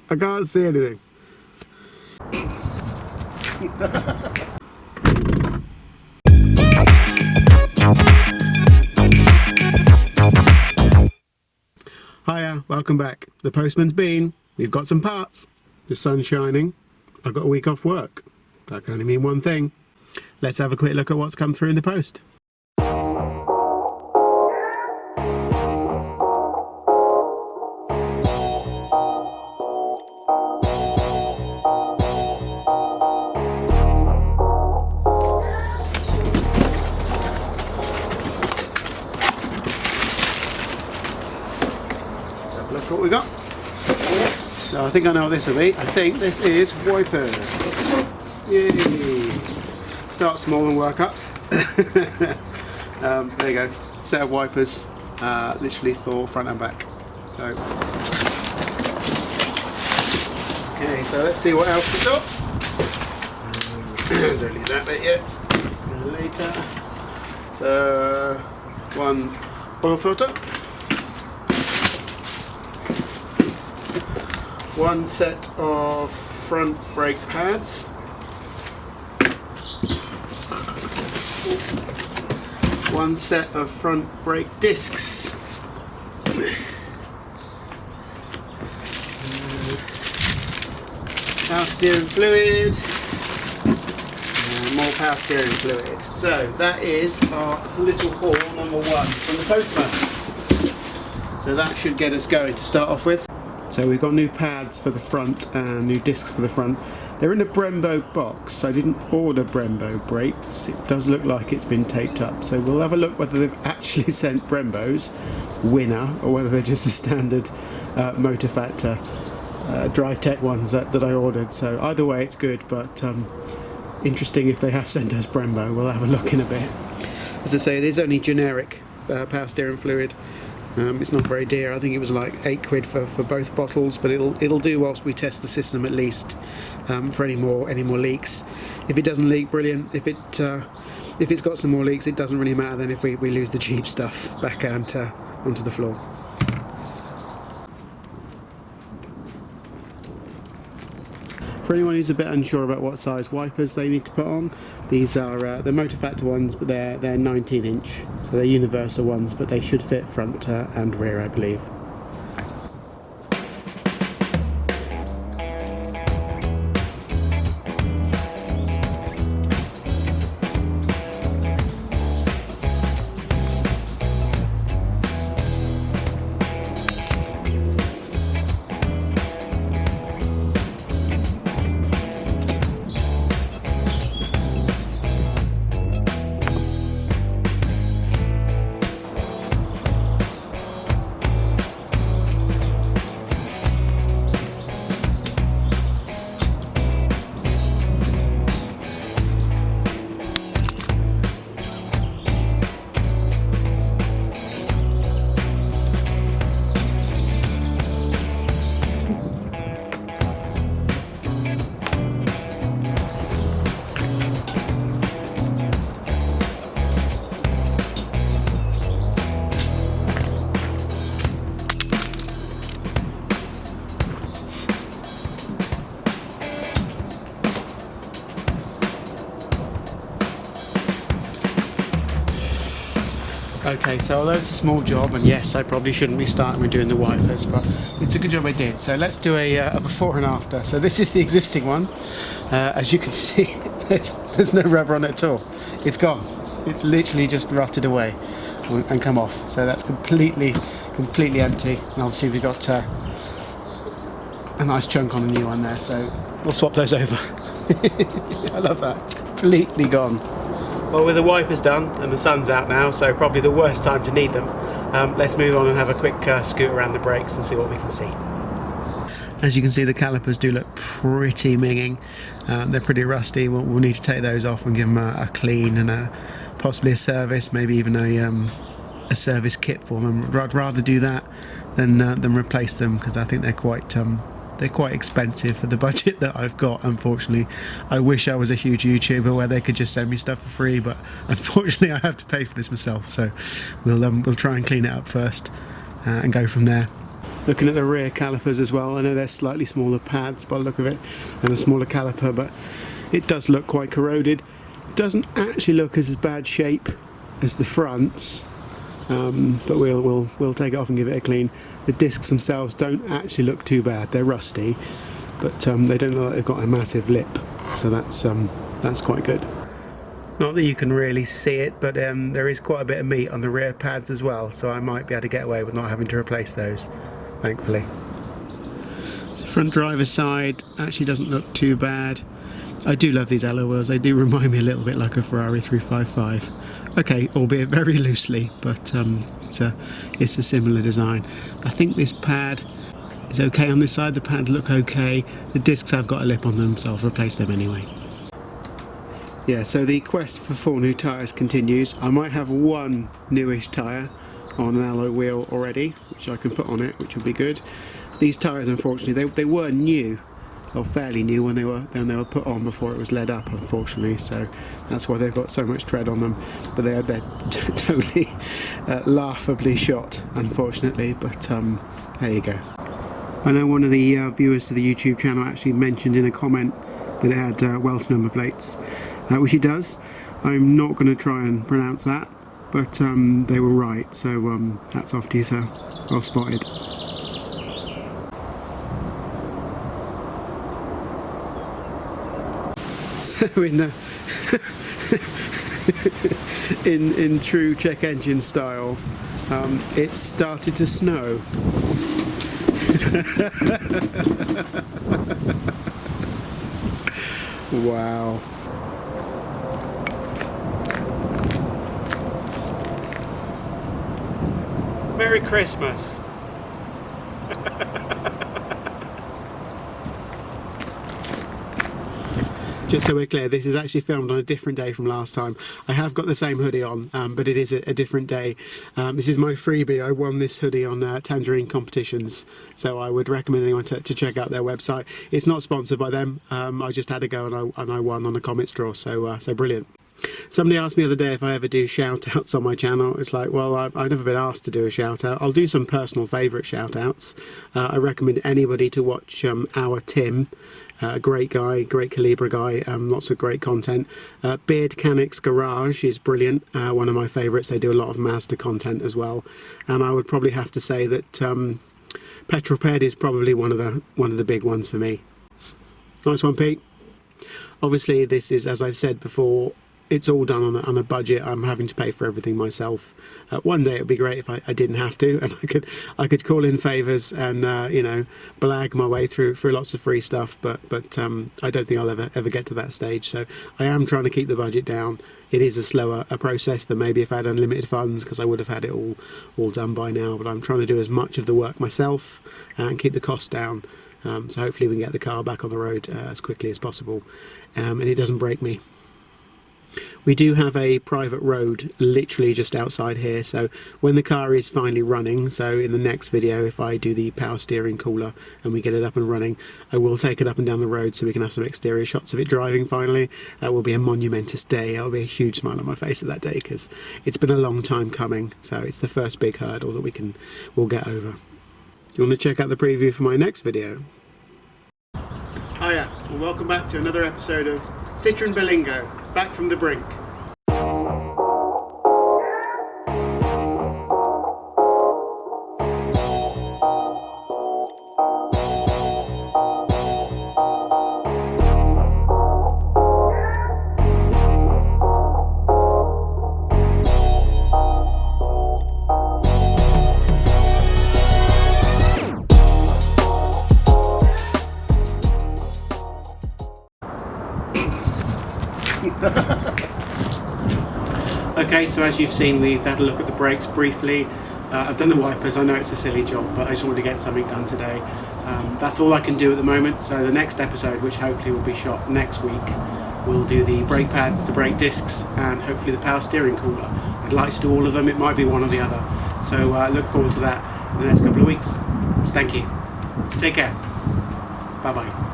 I can't see anything. Hiya, welcome back. The postman's been. We've got some parts. The sun's shining. I've got a week off work. That can only mean one thing. Let's have a quick look at what's come through in the post. Look what we got. So I think I know what this will be. I think this is wipers. Yay! Start small and work up. There you go. Set of wipers, literally for front and back. So, okay. So let's see what else we've got. Don't leave that bit yet. Later. So one oil filter. One set of front brake pads, one set of front brake discs, power steering fluid, and more power steering fluid. So that is our little haul number one from the postman. So that should get us going to start off with. So we've got new pads for the front and new discs for the front. They're in a Brembo box. I didn't order Brembo brakes. It does look like it's been taped up. So we'll have a look whether they've actually sent Brembos winner or whether they're just the standard Motor Factor Drive Tech ones that I ordered. So either way it's good, but interesting if they have sent us Brembo. We'll have a look in a bit. As I say, it is only generic power steering fluid. It's not very dear. I think it was like £8 for both bottles, but it'll do whilst we test the system at least for any more leaks. If it doesn't leak, brilliant. If it's got some more leaks, it doesn't really matter then if we lose the cheap stuff back onto the floor. For anyone who's a bit unsure about what size wipers they need to put on, these are the Motor Factor ones, but they're 19-inch, so they're universal ones, but they should fit front and rear, I believe. Okay, so although it's a small job, and yes, I probably shouldn't be starting with doing the wipers, but it's a good job I did. So let's do a before and after. So this is the existing one. As you can see, there's no rubber on it at all. It's gone. It's literally just rotted away and come off. So that's completely empty. And obviously we've got a nice chunk on the new one there, so we'll swap those over. I love that. Completely gone. Well, with the wipers done and the sun's out now, so probably the worst time to need them, let's move on and have a quick scoot around the brakes and see what we can see. As you can see, the calipers do look pretty minging. They're pretty rusty. We'll need to take those off and give them a clean and possibly a service, maybe even a service kit for them. I'd rather do that than replace them, because I think they're quite expensive for the budget that I've got, unfortunately. I wish I was a huge YouTuber where they could just send me stuff for free, but unfortunately I have to pay for this myself, so we'll try and clean it up first and go from there. Looking at the rear calipers as well, I know they're slightly smaller pads by the look of it and a smaller caliper, but it does look quite corroded. It doesn't actually look as bad shape as the fronts, but we'll take it off and give it a clean. The discs themselves don't actually look too bad. They're rusty, but they don't look like they've got a massive lip, so that's quite good. Not that you can really see it, but there is quite a bit of meat on the rear pads as well, so I might be able to get away with not having to replace those, thankfully. So front driver's side actually doesn't look too bad. I do love these alloy wheels. They do remind me a little bit like a Ferrari 355. Okay, albeit very loosely, but it's a similar design. I think this pad is okay on this side. The pads look okay. The discs have got a lip on them, so I'll replace them anyway. Yeah, so the quest for 4 new tyres continues. I might have one newish tyre on an alloy wheel already, which I can put on it, which will be good. These tyres, unfortunately, they were new, or fairly new when they were put on before it was led up, unfortunately. So that's why they've got so much tread on them. But they're totally laughably shot, unfortunately. But there you go. I know one of the viewers to the YouTube channel actually mentioned in a comment that it had Welsh number plates, which it does. I'm not going to try and pronounce that, but they were right, so hats off to you, sir. Well spotted. So in true Czech engine style, it started to snow. Wow. Merry Christmas. Just so we're clear, this is actually filmed on a different day from last time. I have got the same hoodie on, but it is a different day. This is my freebie. I won this hoodie on Tangerine competitions, so I would recommend anyone to check out their website. It's not sponsored by them. I just had a go and I won on a comet straw, so brilliant. Somebody asked me the other day if I ever do shout outs on my channel. It's like, well, I've never been asked to do a shout out. I'll do some personal favourite shout outs. I recommend anybody to watch our Tim. Great guy, great Calibra guy, lots of great content. Beard Canic's Garage is brilliant, one of my favourites. They do a lot of Mazda content as well. And I would probably have to say that Petroped is probably one of the big ones for me. Nice one, Pete. Obviously, this is, as I've said before, it's all done on a budget. I'm having to pay for everything myself. One day it would be great if I didn't have to, and I could call in favours and you know, blag my way through lots of free stuff. But I don't think I'll ever get to that stage. So I am trying to keep the budget down. It is a slower process than maybe if I had unlimited funds, because I would have had it all done by now. But I'm trying to do as much of the work myself and keep the costs down. So hopefully we can get the car back on the road as quickly as possible, and it doesn't break me. We do have a private road literally just outside here, so when the car is finally running, so in the next video if I do the power steering cooler and we get it up and running, I will take it up and down the road so we can have some exterior shots of it driving finally. That will be a monumentous day. That will be a huge smile on my face at that day, because it's been a long time coming, so it's the first big hurdle that we'll get over. You want to check out the preview for my next video? Hiya, well, welcome back to another episode of Citroen Berlingo, back from the Brink. Okay, so as you've seen, we've had a look at the brakes briefly. I've done the wipers. I know it's a silly job, but I just wanted to get something done today. That's all I can do at the moment. So the next episode, which hopefully will be shot next week, we'll do the brake pads, the brake discs, and hopefully the power steering cooler. I'd like to do all of them. It might be one or the other. So look forward to that in the next couple of weeks. Thank you. Take care. Bye-bye.